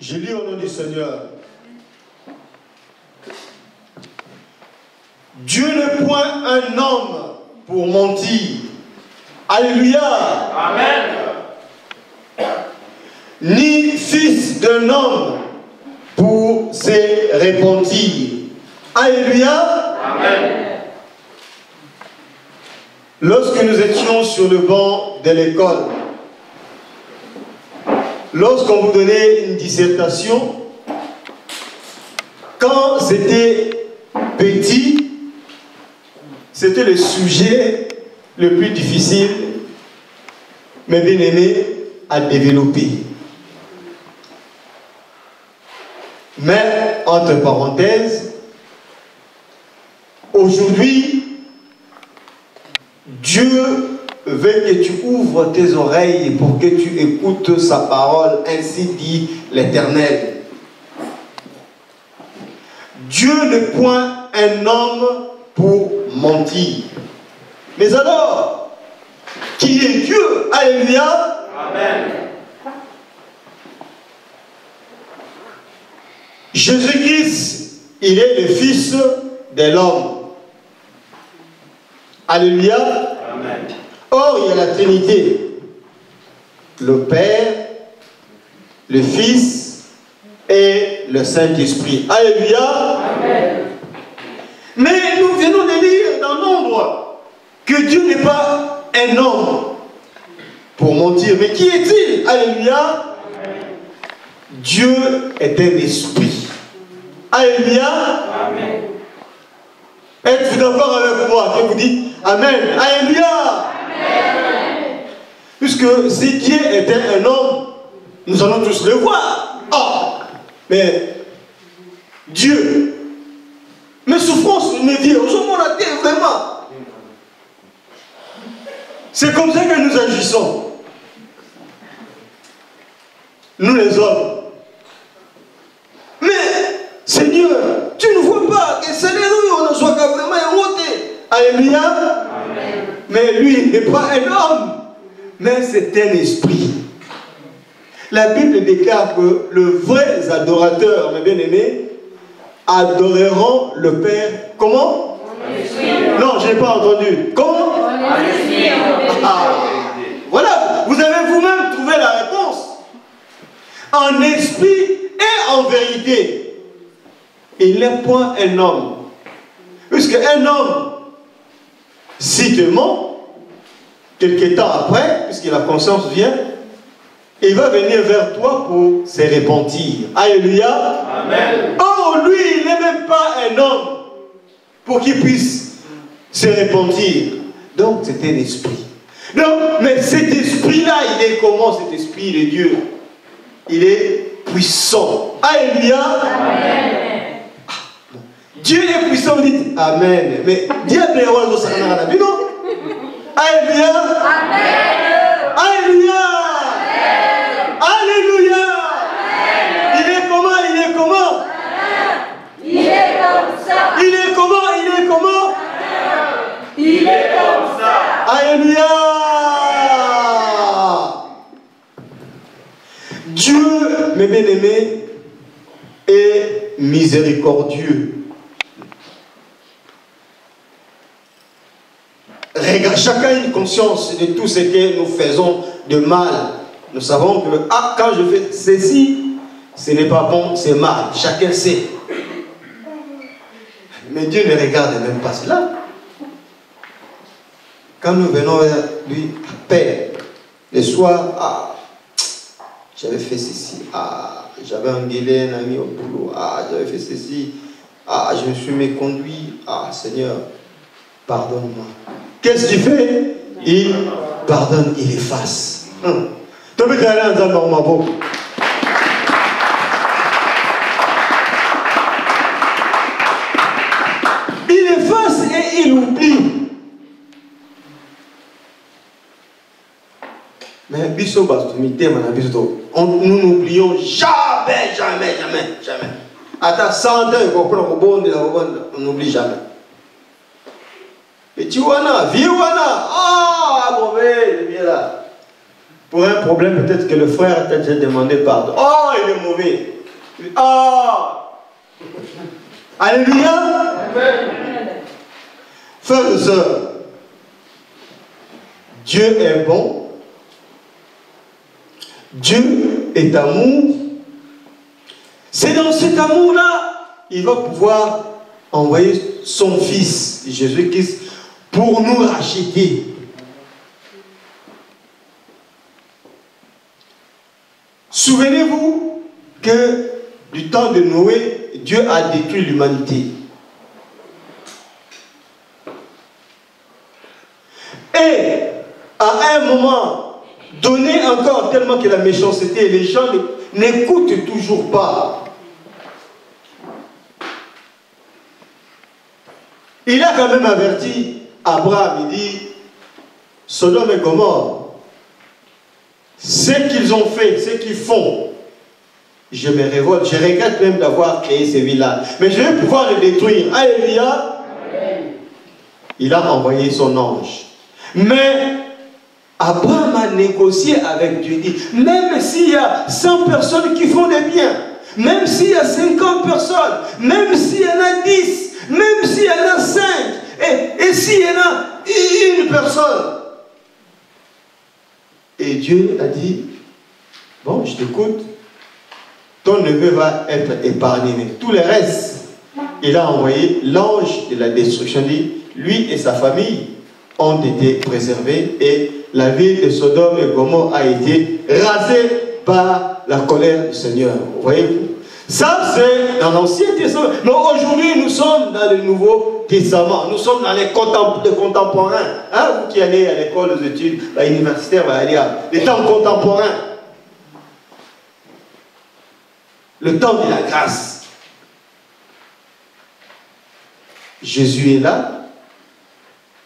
Je lis au nom du Seigneur. Dieu n'est point un homme pour mentir. Alléluia. Amen. Ni fils d'un homme pour se repentir. Alléluia. Amen. Lorsque nous étions sur le banc de l'école, lorsqu'on vous donnait une dissertation, quand c'était petit, c'était le sujet le plus difficile, mais bien aimé, à développer. Mais, entre parenthèses, aujourd'hui, Dieu veut que tu ouvres tes oreilles pour que tu écoutes sa parole, ainsi dit l'Éternel. Dieu n'est point un homme pour mentir. Mais alors, qui est Dieu? Alléluia. Amen. Jésus-Christ, il est le Fils de l'homme. Alléluia. Amen. Or, il y a la Trinité. Le Père, le Fils et le Saint-Esprit. Alléluia. Amen. Mais nous venons de lire dans Nombre que Dieu n'est pas un homme pour mentir. Mais qui est-il? Alléluia. Amen. Dieu est un esprit. Alléluia. Amen. Êtes-vous d'accord avec moi que vous dites Amen? Alléluia. Amen. Puisque si Dieu était un homme, nous allons tous le voir. Oh, mais Dieu, mes souffrances me disent, on a été vraiment. C'est comme ça que nous agissons. Nous les hommes. Mais, Seigneur, tu ne vois pas que c'est nous, on ne soit qu'à vraiment monter. Alléluia. Amen. Mais lui n'est pas un homme, mais c'est un esprit. La Bible déclare que les vrais adorateurs, mes bien-aimés, adoreront le Père. Comment? Non, je n'ai pas entendu. Comment? Voilà, vous avez vous-même trouvé la réponse. En esprit et en vérité. Il n'est point un homme. Puisque un homme, si te ment, quelque temps après, puisque la conscience vient, il va venir vers toi pour se repentir. Alléluia. Amen. Or, lui, il n'est même pas un homme pour qu'il puisse se repentir. Donc, c'est un esprit. Donc, mais cet esprit-là, il est comment cet esprit de Dieu? Il est puissant. Alléluia. Amen. Dieu est puissant, vous dites Amen. Mais Dieu est puissant, vous savez, non? Alléluia. Amen. Alléluia. Alléluia. Amen. Il est comment? Il est comment? Amen. Il est comme ça. Il est comment? Il est comment? Amen. Il est comme ça. Alléluia. Dieu, mes bien-aimés, est miséricordieux. Regarde, chacun a une conscience de tout ce que nous faisons de mal. Nous savons que quand je fais ceci, ce n'est pas bon, c'est mal. Chacun sait. Mais Dieu ne regarde même pas cela. Quand nous venons vers lui, Père, le soir, j'avais fait ceci, j'avais engueulé un ami au boulot, j'avais fait ceci, je me suis méconduit, Seigneur, pardonne-moi. Qu'est-ce qu'il fait? Il pardonne, il efface. Il efface et il oublie. Mais nous n'oublions jamais, jamais, jamais. jamais, jamais. Attends 100 ans, on n'oublie jamais. Et tu vois, vieux, mauvais, il est là. Pour un problème, peut-être que le frère t'a déjà demandé pardon. Oh, il est mauvais. Oh! Alléluia! Amen. Frères et sœurs, Dieu est bon. Dieu est amour. C'est dans cet amour-là, il va pouvoir envoyer son Fils, Jésus-Christ, pour nous racheter. Souvenez-vous que du temps de Noé, Dieu a détruit l'humanité. Et à un moment donné encore, tellement que la méchanceté, les gens n'écoutent toujours pas. Il a quand même averti Abraham, il dit, Sodome et Gomorrhe, ce qu'ils ont fait, ce qu'ils font, je me révolte, je regrette même d'avoir créé ces villes-là, mais je vais pouvoir les détruire. Alléluia. Il a envoyé son ange. Mais Abraham a négocié avec Dieu, dit, même s'il y a 100 personnes qui font des biens, même s'il y a 50 personnes, même s'il y en a 10, même s'il y en a 5, et s'il y en a une personne. Et Dieu a dit, bon, je t'écoute, ton neveu va être épargné, mais tout le reste, il a envoyé l'ange de la destruction, dit, lui et sa famille ont été préservés et la ville de Sodome et Gomorrhe a été rasée par la colère du Seigneur. Voyez-vous? Ça, c'est dans l'Ancien Testament. Mais aujourd'hui, nous sommes dans le Nouveau Testament. Nous sommes dans les contemporains. Hein? Vous qui allez à l'école aux études universitaires, les temps contemporains. Le temps de la grâce. Jésus est là.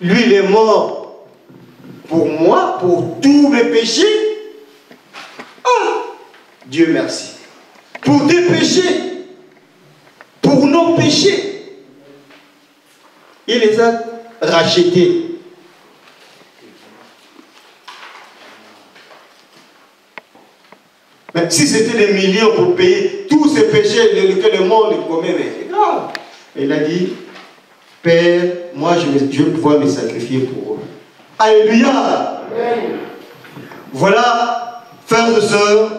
Lui, il est mort pour moi, pour tous mes péchés. Oh, Dieu merci. Pour tes péchés, pour nos péchés, il les a rachetés. Mais si c'était des millions pour payer tous ces péchés que le monde commet, mais c'est grave. Il a dit, Père, moi je vais pouvoir me sacrifier pour eux. Alléluia. Amen. Voilà, frères et sœurs,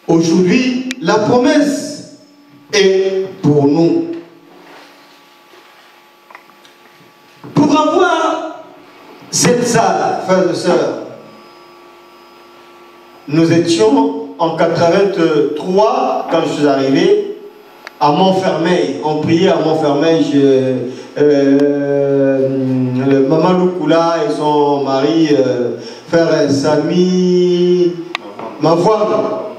aujourd'hui, la promesse est pour nous. Pour avoir cette salle, frères et sœurs, nous étions en 83, quand je suis arrivé, à Montfermeil. On priait à Montfermeil. Maman Loukoula et son mari, frère Sami, ma voix.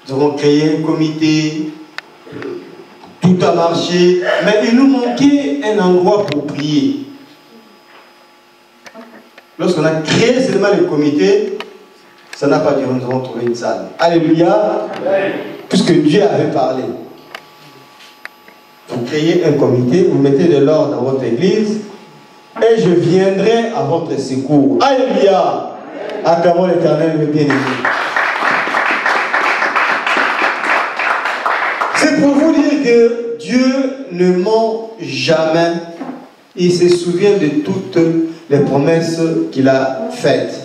Nous avons créé un comité, tout a marché, mais il nous manquait un endroit pour prier. Lorsqu'on a créé seulement le comité, ça n'a pas duré, nous avons trouvé une salle. Alléluia. Amen. Puisque Dieu avait parlé. Vous créez un comité, vous mettez de l'ordre dans votre église, et je viendrai à votre secours. Alléluia. Acclamons l'Éternel, le bien-aimé. C'est pour vous dire que Dieu ne ment jamais. Il se souvient de toutes les promesses qu'il a faites.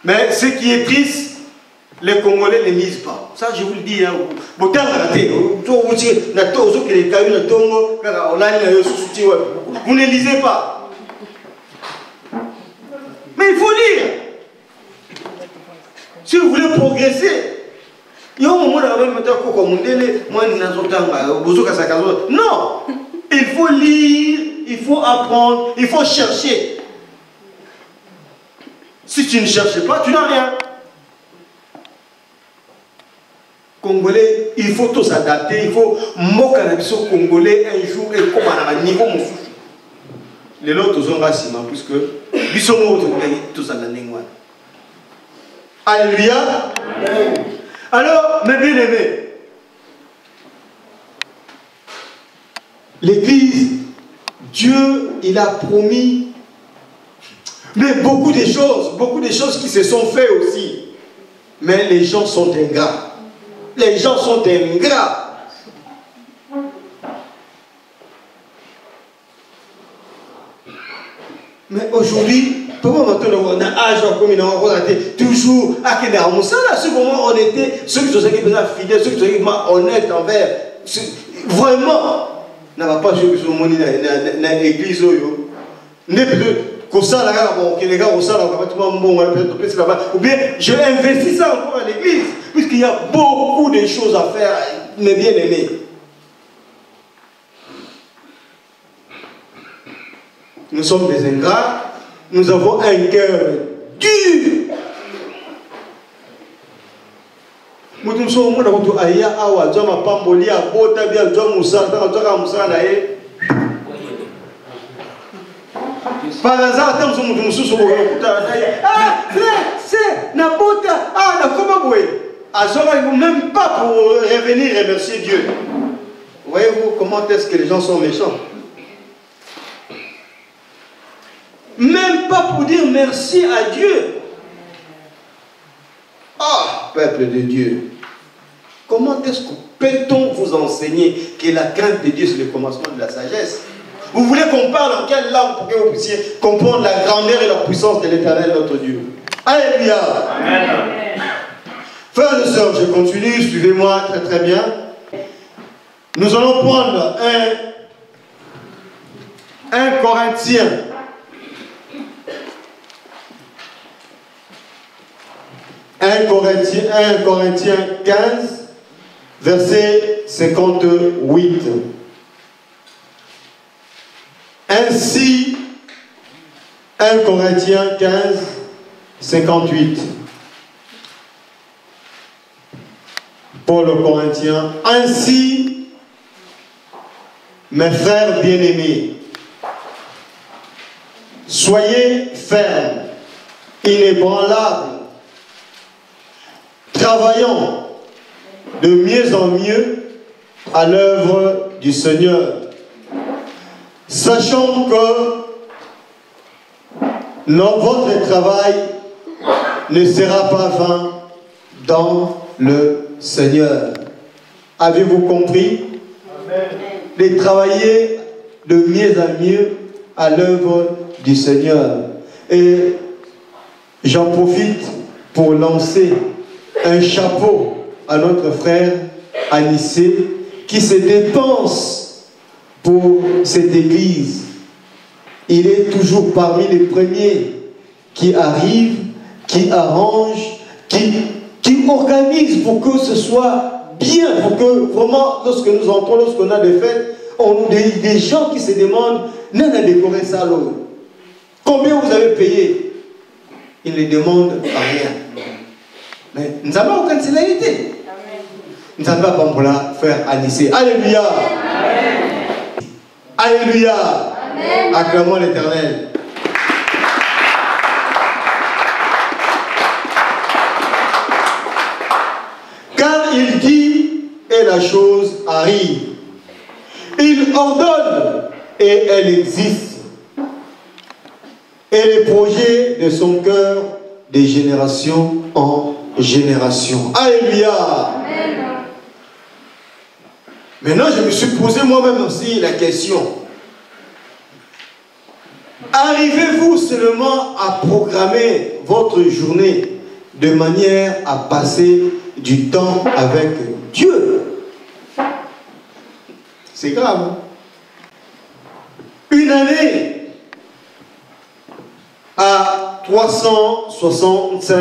Mais ce qui est triste, les Congolais ne lisent pas. Ça, je vous le dis. Vous ne lisez pas. Mais il faut lire. Si vous voulez progresser, non, il faut lire, il faut apprendre, il faut chercher. Si tu ne cherches pas, tu n'as rien. Congolais, il faut tous s'adapter, il faut moquer Congolais un jour et comme à un niveau mon souffle. Les autres ont racisme, puisque ils sont tous à la Alléluia. Amen. Alors, mes bien-aimés, l'Église, Dieu, il a promis, mais beaucoup de choses qui se sont faites aussi. Mais les gens sont ingrats. Les gens sont ingrats. Mais aujourd'hui, comment on a âge comme il a toujours à ce moment on était ceux qui sont fidèles, ceux qui sont honnêtes envers. Vraiment, n'a pas joué sur mon l'église. Ou bien je investis ça encore à l'église, puisqu'il y a beaucoup de choses à faire, mes bien-aimés. Nous sommes des ingrats, nous avons un cœur dur. Par hasard, même pas pour revenir remercier Dieu. Voyez-vous comment est-ce que les gens sont méchants? Même pas pour dire merci à Dieu. Ah, peuple de Dieu, comment est-ce que peut-on vous enseigner que la crainte de Dieu c'est le commencement de la sagesse? Vous voulez qu'on parle en quelle langue pour que vous puissiez comprendre la grandeur et la puissance de l'Éternel notre Dieu? Alléluia. Amen. Frères et sœurs, je continue, suivez-moi très très bien. Nous allons prendre un Corinthien. 1 Corinthiens 15, verset 58. Ainsi, 1 Corinthiens 15, 58. Paul aux Corinthiens. Ainsi, mes frères bien-aimés, soyez fermes, inébranlables, travaillant de mieux en mieux à l'œuvre du Seigneur, sachant que votre travail ne sera pas vain dans le Seigneur. Avez-vous compris? Amen. De travailler de mieux en mieux à l'œuvre du Seigneur. Et j'en profite pour lancer un chapeau à notre frère Anissé qui se dépense pour cette église. Il est toujours parmi les premiers qui arrivent, qui arrangent, qui organisent pour que ce soit bien, pour que vraiment, lorsque nous entrons, lorsqu'on a des fêtes, on a des gens qui se demandent, n'a décoré ça l'eau. Combien vous avez payé? Ils ne demandent rien. Mais nous n'avons aucune célérité. Nous n'avons pas pour la faire Anissé. Alléluia. Amen. Alléluia. Amen. Acclamons l'Éternel. Car il dit et la chose arrive. Il ordonne et elle existe. Et les projets de son cœur de génération en génération. Alléluia. Amen. Maintenant, je me suis posé moi-même aussi la question. Arrivez-vous seulement à programmer votre journée de manière à passer du temps avec Dieu? C'est grave. Hein? Une année à 365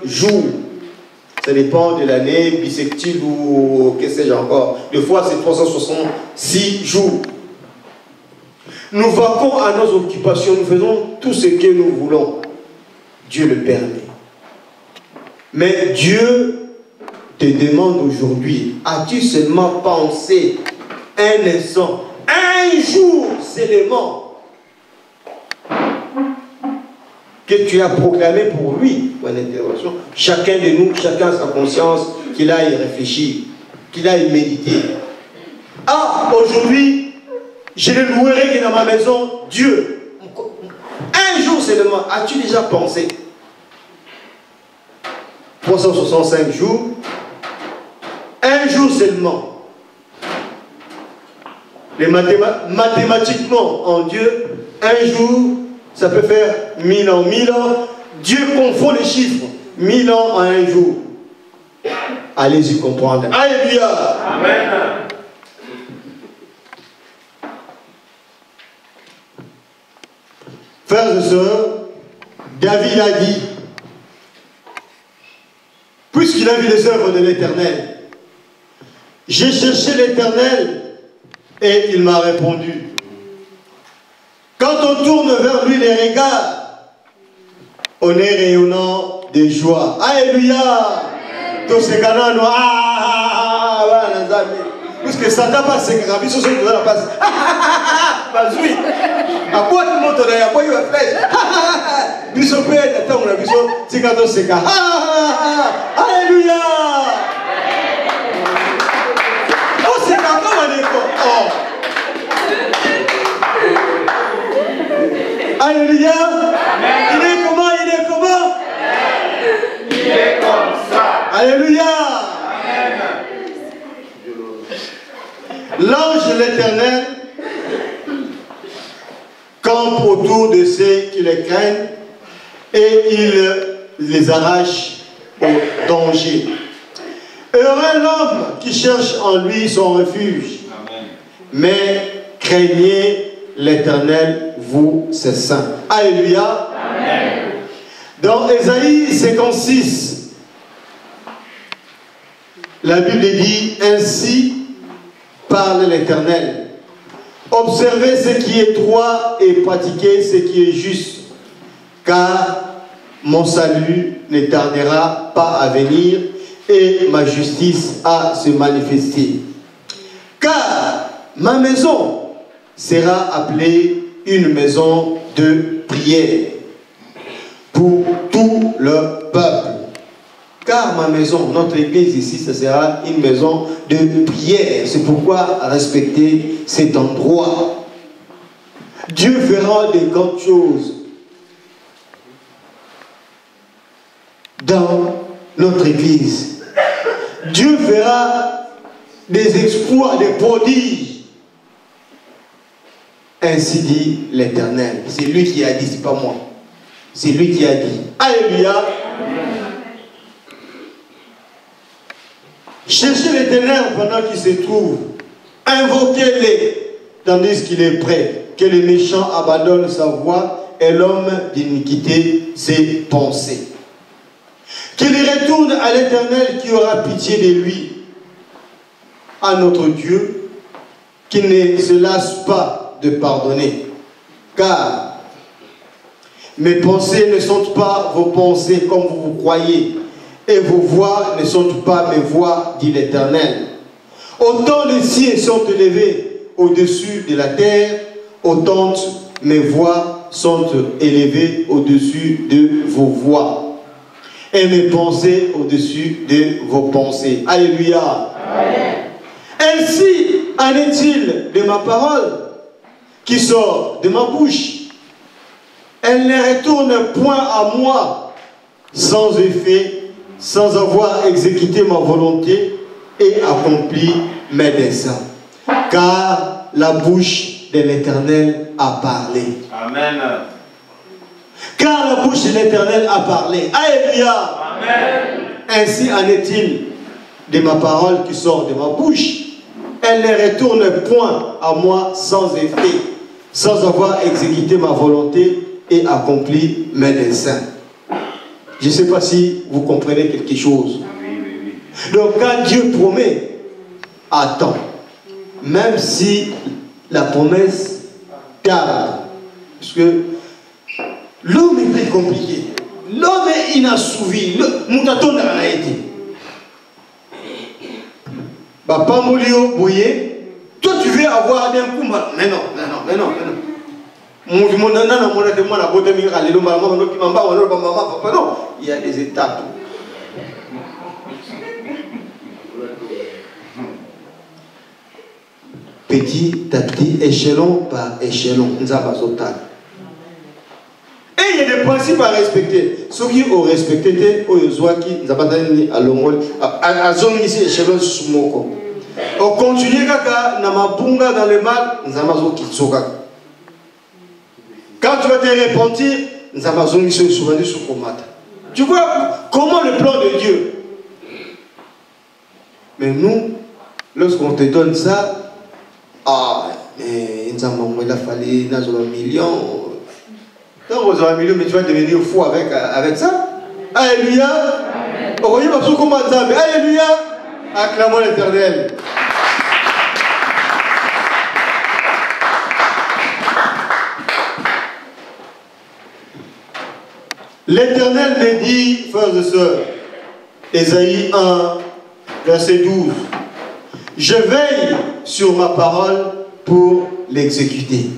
jours. Ça dépend de l'année, bissectile ou qu'est-ce que sais-je encore. Des fois, c'est 366 jours. Nous vaquons à nos occupations, nous faisons tout ce que nous voulons. Dieu le permet. Mais Dieu te demande aujourd'hui, as-tu seulement pensé un instant, un jour seulement, que tu as proclamé pour lui, point d'interrogation. Chacun de nous, chacun a sa conscience, qu'il aille réfléchir, qu'il aille méditer. Ah, aujourd'hui, je ne louerai que dans ma maison Dieu. Un jour seulement, as-tu déjà pensé? 365 jours, un jour seulement. Les mathématiquement, en Dieu, un jour, ça peut faire 1000 ans. 1000 ans, Dieu confond les chiffres. 1000 ans en un jour. Allez-y comprendre. Alléluia. Amen. Frères et sœurs, David a dit, puisqu'il a vu les œuvres de l'Éternel, j'ai cherché l'Éternel et il m'a répondu. Quand on tourne vers lui les regards, on est rayonnant de joie. Alléluia. Tous ces canons, puisque Satan passe, c'est que Rabbi Soso nous la passe. Bazui. À quoi tout le monde est à quoi il va faire? Biso peut être attends, on a biso, c'est quand on s'est alléluia. Oh, c'est quand on est oh. Alléluia. Il est comment? Il est comment? Il est comme ça. Alléluia. L'ange de l'Éternel campe autour de ceux qui les craignent et il les arrache au danger. Heureux l'homme qui cherche en lui son refuge. Amen. Mais craignez l'Éternel, vous, ses saints. Alléluia. Amen. Dans Ésaïe 56, la Bible dit ainsi parle l'Éternel. Observez ce qui est droit et pratiquez ce qui est juste, car mon salut ne tardera pas à venir et ma justice à se manifester. Car ma maison sera appelée une maison de prière pour tout le peuple. Car ma maison, notre église ici, ce sera une maison de prière. C'est pourquoi respecter cet endroit. Dieu fera de grandes choses dans notre église. Dieu fera des exploits, des prodiges. Ainsi dit l'Éternel. C'est lui qui a dit, c'est pas moi. C'est lui qui a dit. Alléluia. Cherchez l'Éternel pendant qu'il se trouve. Invoquez-les tandis qu'il est prêt. Que le méchant abandonne sa voie et l'homme d'iniquité ses pensées. Qu'il retourne à l'Éternel qui aura pitié de lui. À notre Dieu qui ne se lasse pas de pardonner. Car mes pensées ne sont pas vos pensées comme vous croyez. Et vos voix ne sont pas mes voix, dit l'Éternel. Autant les cieux sont élevés au-dessus de la terre, autant mes voix sont élevées au-dessus de vos voix. Et mes pensées au-dessus de vos pensées. Alléluia. Amen. Ainsi en est-il de ma parole qui sort de ma bouche. Elle ne retourne point à moi sans effet, sans avoir exécuté ma volonté et accompli mes desseins. Car la bouche de l'Éternel a parlé. Amen. Car la bouche de l'Éternel a parlé. Alléluia. Amen. Ainsi en est-il de ma parole qui sort de ma bouche. Elle ne retourne point à moi sans effet, sans avoir exécuté ma volonté et accompli mes desseins. Je ne sais pas si vous comprenez quelque chose. Donc quand Dieu promet, attends. Même si la promesse tarde. Parce que l'homme est très compliqué. L'homme est inassouvi. Moutaton a été. Papa Molio Boye, toi tu veux avoir d'un coup mal. Mais non. Non, il y a des étapes. Petit à petit, échelon par échelon. Et il y a des principes à respecter. Ceux qui ont respecté, on continue dans le mal. Quand tu vas te repentir, tu vois comment le plan de Dieu. Mais nous, lorsqu'on te donne ça, mais il a fallu un million. Quand vous aurez un million, mais tu vas devenir fou avec ça. Alléluia. Alléluia. Acclamons l'Éternel. L'Éternel me dit, frères et sœurs, Ésaïe 1, verset 12, je veille sur ma parole pour l'exécuter.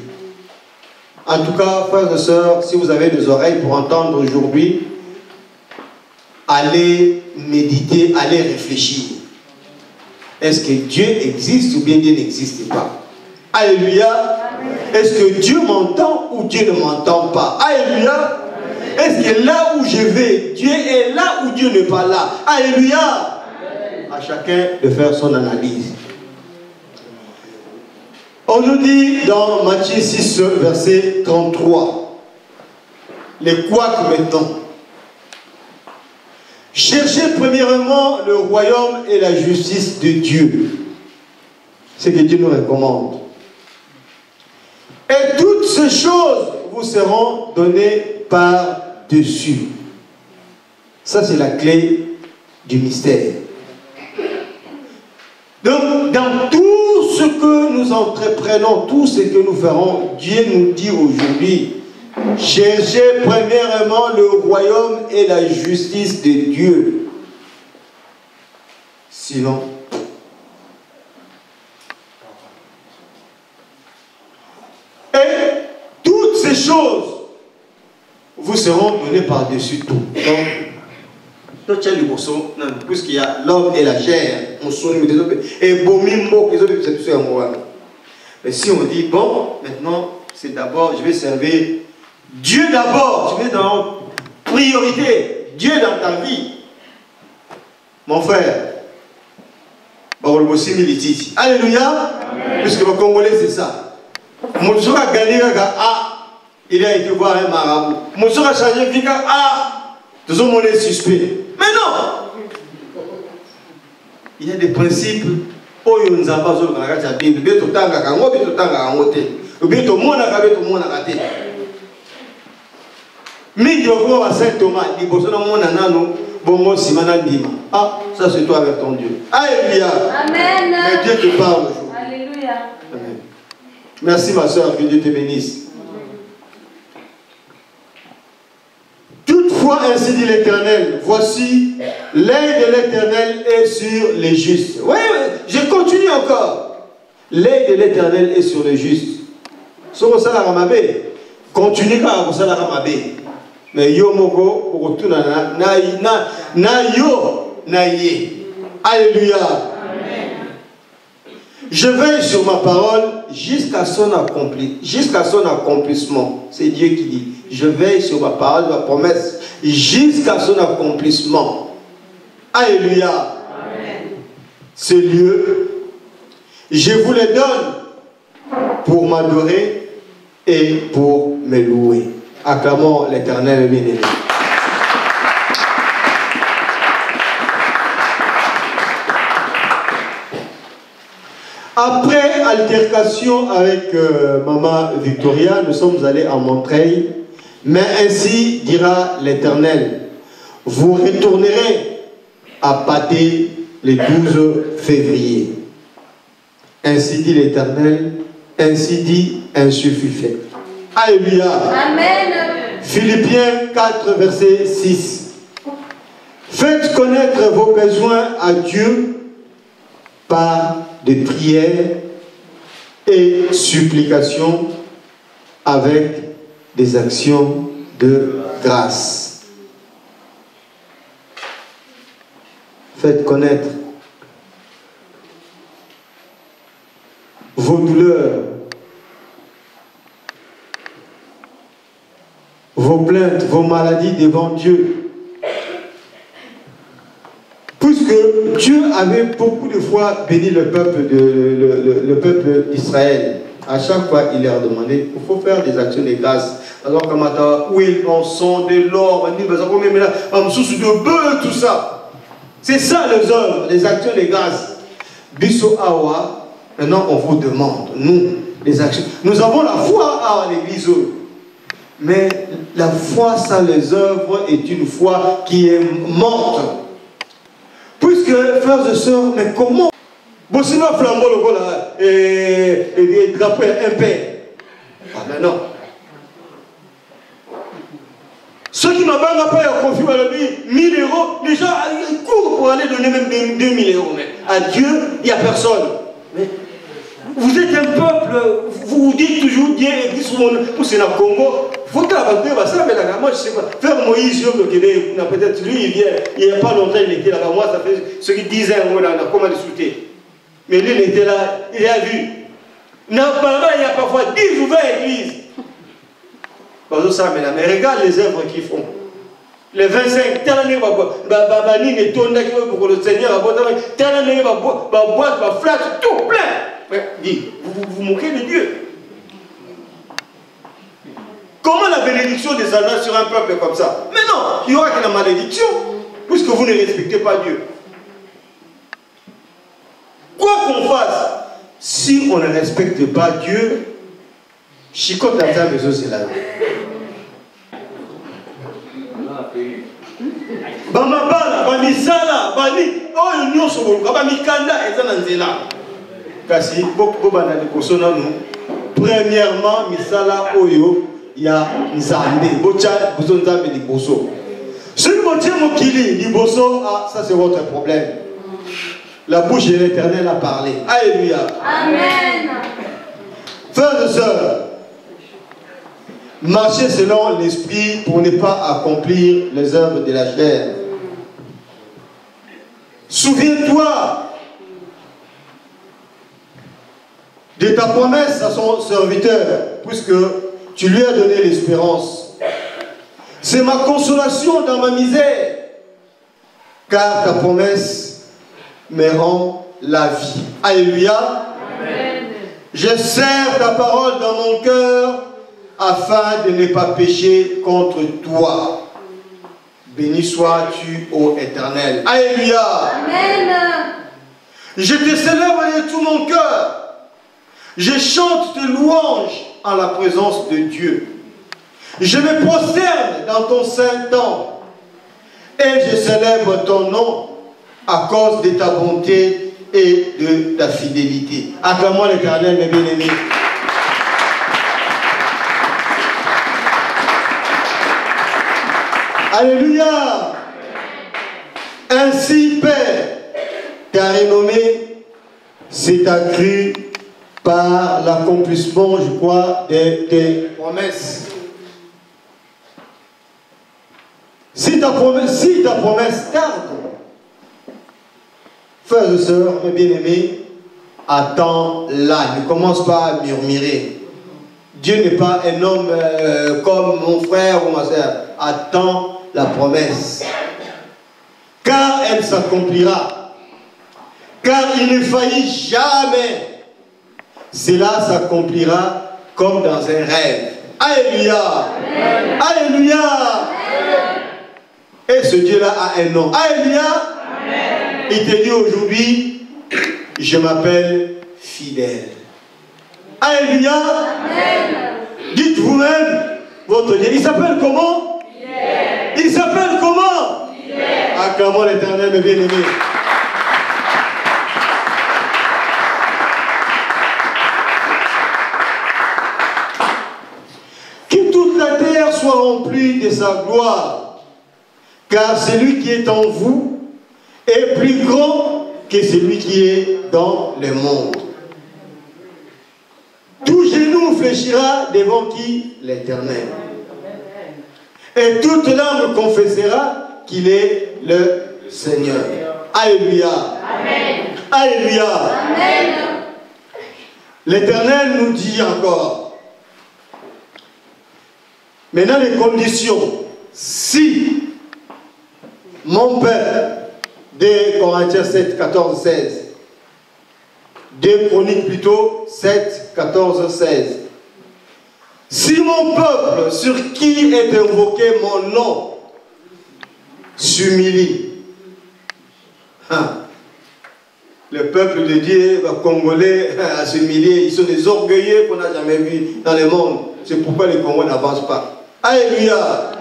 En tout cas, frères et sœurs, si vous avez des oreilles pour entendre aujourd'hui, allez méditer, allez réfléchir. Est-ce que Dieu existe ou bien Dieu n'existe pas? Alléluia. Est-ce que Dieu m'entend ou Dieu ne m'entend pas? Alléluia. Est-ce que là où je vais, Dieu est là ou Dieu n'est pas là? Alléluia. À chacun de faire son analyse. On nous dit dans Matthieu 6, verset 33, les couacs maintenant. Cherchez premièrement le royaume et la justice de Dieu. C'est ce que Dieu nous recommande. Et toutes ces choses vous seront données par-dessus. Ça, c'est la clé du mystère. Donc, dans tout ce que nous entreprenons, tout ce que nous ferons, Dieu nous dit aujourd'hui, cherchez premièrement le royaume et la justice de Dieu. Sinon, et toutes ces choses vous seront données par-dessus tout. Donc, puisqu'il y a l'homme et la chair, mais si on dit, bon, maintenant, c'est d'abord, je vais servir Dieu d'abord, je vais dans priorité, Dieu dans ta vie. Mon frère, alléluia, puisque le Congolais c'est ça. Mon soeur a gagné, il a été voir un marabout. Mon soeur a changé, tous ont monnaie suspect. Mais non! Il y a des principes. Ah, ça c'est toi avec ton Dieu. Alléluia. Amen. Mais Dieu te parle aujourd'hui. Alléluia. Amen. Merci ma soeur, que Dieu te bénisse. Toutefois, ainsi dit l'Éternel, voici, l'œil de l'Éternel est sur les justes. Oui, je continue encore. L'œil de l'Éternel est sur les justes. Continue quand vous allez ramaber. Mais yo moko pour retourner na yo na ye. Alléluia. Amen. Je veille sur ma parole jusqu'à son accomplissement. C'est Dieu qui dit. Je veille sur ma parole, ma promesse, jusqu'à son accomplissement. Alléluia. Amen. Ce lieu, je vous le donne pour m'adorer et pour me louer. Acclamons l'Éternel bien-aimé. Après altercation avec Maman Victoria, nous sommes allés en Montreuil. Mais ainsi dira l'Éternel, vous retournerez à Pathé le 12 février. Ainsi dit l'Éternel, ainsi dit, ainsi fut fait. Alléluia. Amen. Philippiens 4, verset 6. Faites connaître vos besoins à Dieu par des prières et supplications avec des actions de grâce. Faites connaître vos douleurs, vos plaintes, vos maladies devant Dieu. Puisque Dieu avait beaucoup de fois béni le peuple d'Israël. À chaque fois, il leur demandait, il faut faire des actions de grâce. Alors, comme où ils en sont, de l'or, de bœuf, tout ça. C'est ça les œuvres, les actions de grâce. Bisso Awa, maintenant on vous demande, nous, les actions. Nous avons la foi à l'église. Mais la foi sans les œuvres est une foi qui est morte. Puisque, frères et sœurs, mais comment? Bon, sinon, flambeau, le voilà, et drapeau impère. Ah, mais non. Ceux qui n'ont pas confié à la vie, 1000 €, les gens ils courent pour aller donner même 2000 €. Mais à Dieu, il n'y a personne. Mais vous êtes un peuple, vous vous dites toujours Dieu existe pour c'est le Congo. Il faut que la ça, mais là, moi je sais pas. Faire Moïse, peut-être lui, il vient, il n'y a pas longtemps, il était là-bas. Moi, ça fait ce qui 10 ans, on a comment le sauter. Mais lui, il était là, il a vu. Non, il y a parfois 10 ou 20 églises. Mais regarde les œuvres qu'ils font. Les 25, tel année, pour le Seigneur, tel année, boîte, flat, tout plein. Dis, vous moquez de Dieu. Comment la bénédiction descendra sur un peuple comme ça? Mais non, il y aura que la malédiction, puisque vous ne respectez pas Dieu. Quoi qu'on fasse, si on ne respecte pas Dieu, chicote à ta maison, c'est la vie. Bamabala, Bamisala, Bani, oh, union sur le Bamikanda, et ça dans là. Kasi, beaucoup de personnes, premièrement, Misala, Oyo, il y a Nzambe, Bocha, Bozonzambe, Liboso. Si vous montez Mokili, Liboso, ah, ça c'est votre problème. La bouche de l'Éternel a parlé. Alléluia. Amen. Frères et sœurs, marchez selon l'esprit pour ne pas accomplir les œuvres de la chair. Souviens-toi de ta promesse à son serviteur, puisque tu lui as donné l'espérance. C'est ma consolation dans ma misère, car ta promesse me rend la vie. Alléluia. Amen. Je serre ta parole dans mon cœur afin de ne pas pécher contre toi. Béni sois-tu, ô Éternel. Alléluia. Amen. Je te célèbre de tout mon cœur. Je chante tes louanges en la présence de Dieu. Je me prosterne dans ton saint temple et je célèbre ton nom à cause de ta bonté et de ta fidélité. Acclamons l'Éternel, mes bien-aimés. Alléluia. Ainsi, Père, ta renommée s'est accrue par l'accomplissement, je crois, de tes promesses. Si ta promesse tarde, frères et sœurs, mes bien-aimés, attends-la. Ne commence pas à murmurer. Dieu n'est pas un homme comme mon frère ou ma sœur. Attends la promesse. Car elle s'accomplira. Car il ne faillit jamais. Cela s'accomplira comme dans un rêve. Alléluia. Amen. Alléluia. Amen. Et ce Dieu-là a un nom. Alléluia. Amen. Il te dit aujourd'hui, je m'appelle fidèle. Alléluia. Amen. Dites vous-même votre Dieu. Il s'appelle comment? Fidèle. Il s'appelle comment? Fidèle. Acclamons l'Éternel, mes bien-aimés. Que toute la terre soit remplie de sa gloire. Car celui qui est en vous est plus grand que celui qui est dans le monde. Tout genou fléchira devant qui? L'Éternel. Et toute langue confessera qu'il est le Seigneur. Alléluia. Amen. Alléluia. Amen. L'Éternel nous dit encore. Maintenant les conditions. Si mon peuple, 2 Corinthiens 7, 14, 16. 2 Chroniques plutôt, 7, 14, 16. Si mon peuple, sur qui est invoqué mon nom, s'humilie. Le peuple de Dieu, congolais, à s'humilier, ils sont des orgueilleux qu'on n'a jamais vus dans le monde. C'est pourquoi les Congolais n'avancent pas. Alléluia.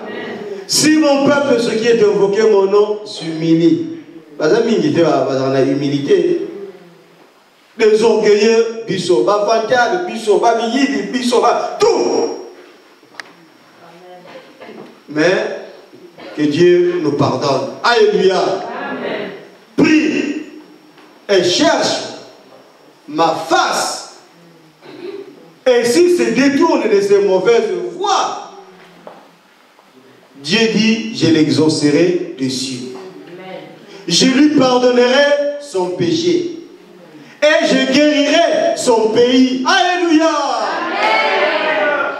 Si mon peuple, sur qui est invoqué mon nom, s'humilie. Parce que la humilité. Les orgueilleux, biso, bavantial, biso, babiyidi, biso, tout. Mais que Dieu nous pardonne. Alléluia. Amen. Prie et cherche ma face. Et s'il se détourne de ses mauvaises voies, Dieu dit, je l'exaucerai dessus. Je lui pardonnerai son péché. Et je guérirai son pays. Alléluia. Amen.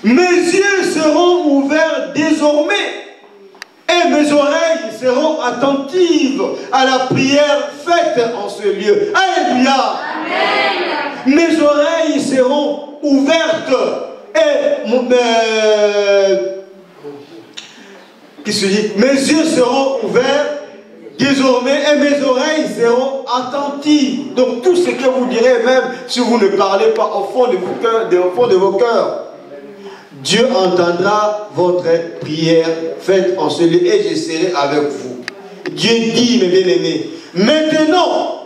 Mes yeux seront ouverts désormais. Et mes oreilles seront attentives à la prière faite en ce lieu. Alléluia. Amen. Mes oreilles seront ouvertes. Et qu'est-ce que je dis? Mes yeux seront ouverts désormais et mes oreilles seront attentives. Donc tout ce que vous direz, même si vous ne parlez pas au fond de vos cœurs, Dieu entendra votre prière faite en ce lieu et je serai avec vous. Dieu dit, mes bien-aimés, maintenant,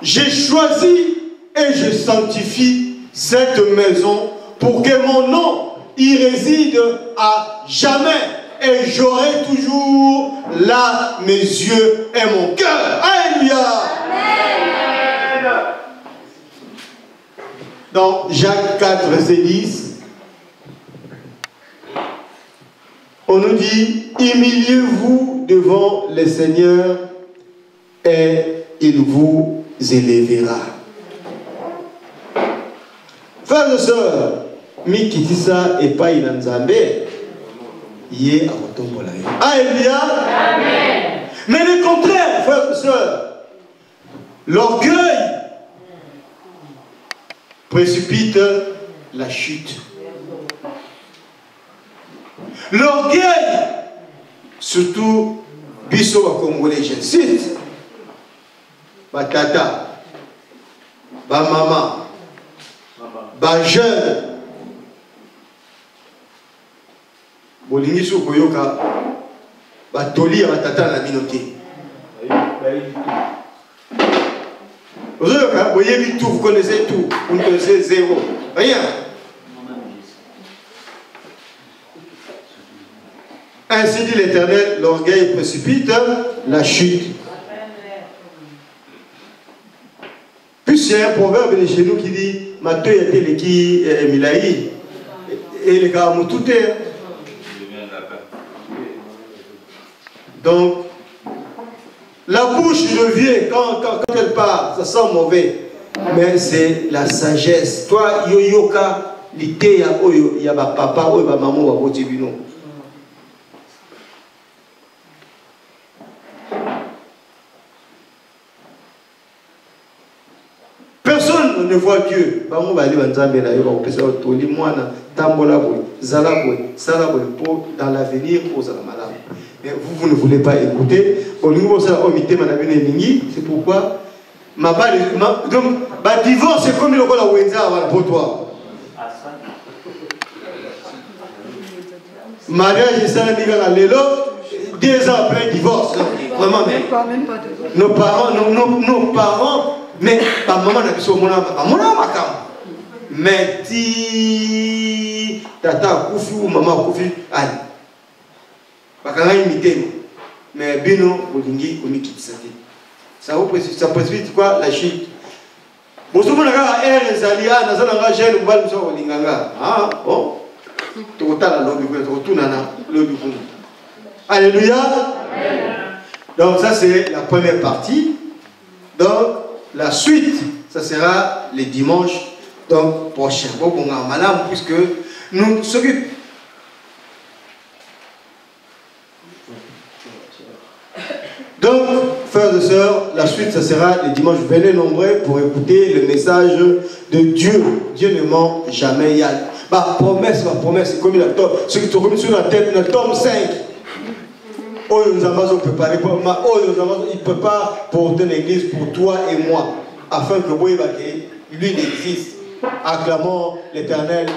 j'ai choisi et je sanctifie cette maison pour que mon nom y réside à jamais. Et j'aurai toujours là mes yeux et mon cœur. Alléluia. Amen. Dans Jacques 4, verset 10, on nous dit, humiliez-vous devant le Seigneur et il vous élèvera. Frères et sœurs, Mikitisa et pas Inanzambe. Alléluia. Amen. Mais le contraire, frères et sœurs, l'orgueil précipite la chute. L'orgueil, surtout, biso wa Congolais, je cite, ba tata, ba maman, ba jeune, bolingi so koyoka batoli ya batata na binoté. Vous voyez tout, vous connaissez tout, vous ne connaissez zéro, rien. Ainsi dit l'Éternel, l'orgueil précipite la chute. Puis il y a un proverbe de chez nous qui dit Mathieu était qui Milaï et les gars m'ont tout est. Donc, la bouche du vieux, quand elle part, ça sent mauvais. Mais c'est la sagesse. Toi, yoyoka, l'ité ya ba papa, ya ba maman, ya ba botibino. Personne ne voit Dieu. Bango ba li banzambe na yo ba kopesa toli mwana tambola boy, zala boy, sala boy pour dans l'avenir pour zala malade. Mais vous ne voulez pas écouter. C'est pourquoi ma divorce c'est comme le pour toi. Mariage c'est un 2 ans après divorce. Vraiment, nos parents, mais pas maman n'a pas mon mais ti tata koufi ou maman koufi allez. Mais bino olingi ça précipite quoi? La chute. Vous savez, alléluia. Donc ça c'est la première partie. Donc la suite, ça sera les dimanches donc prochains. Bon, puisque nous ce que donc, frères et sœurs, la suite, ça sera les dimanches. Venez nombreux pour écouter le message de Dieu. Dieu ne ment jamais. Il y a promesse, comme il a tort. Ce qui te remet sur la tête, le tome 5. Oh, nous avons préparé pour moi. Oh, il ne peut pas porter l'église pour toi et moi. Afin que lui existe. Acclamons l'Éternel.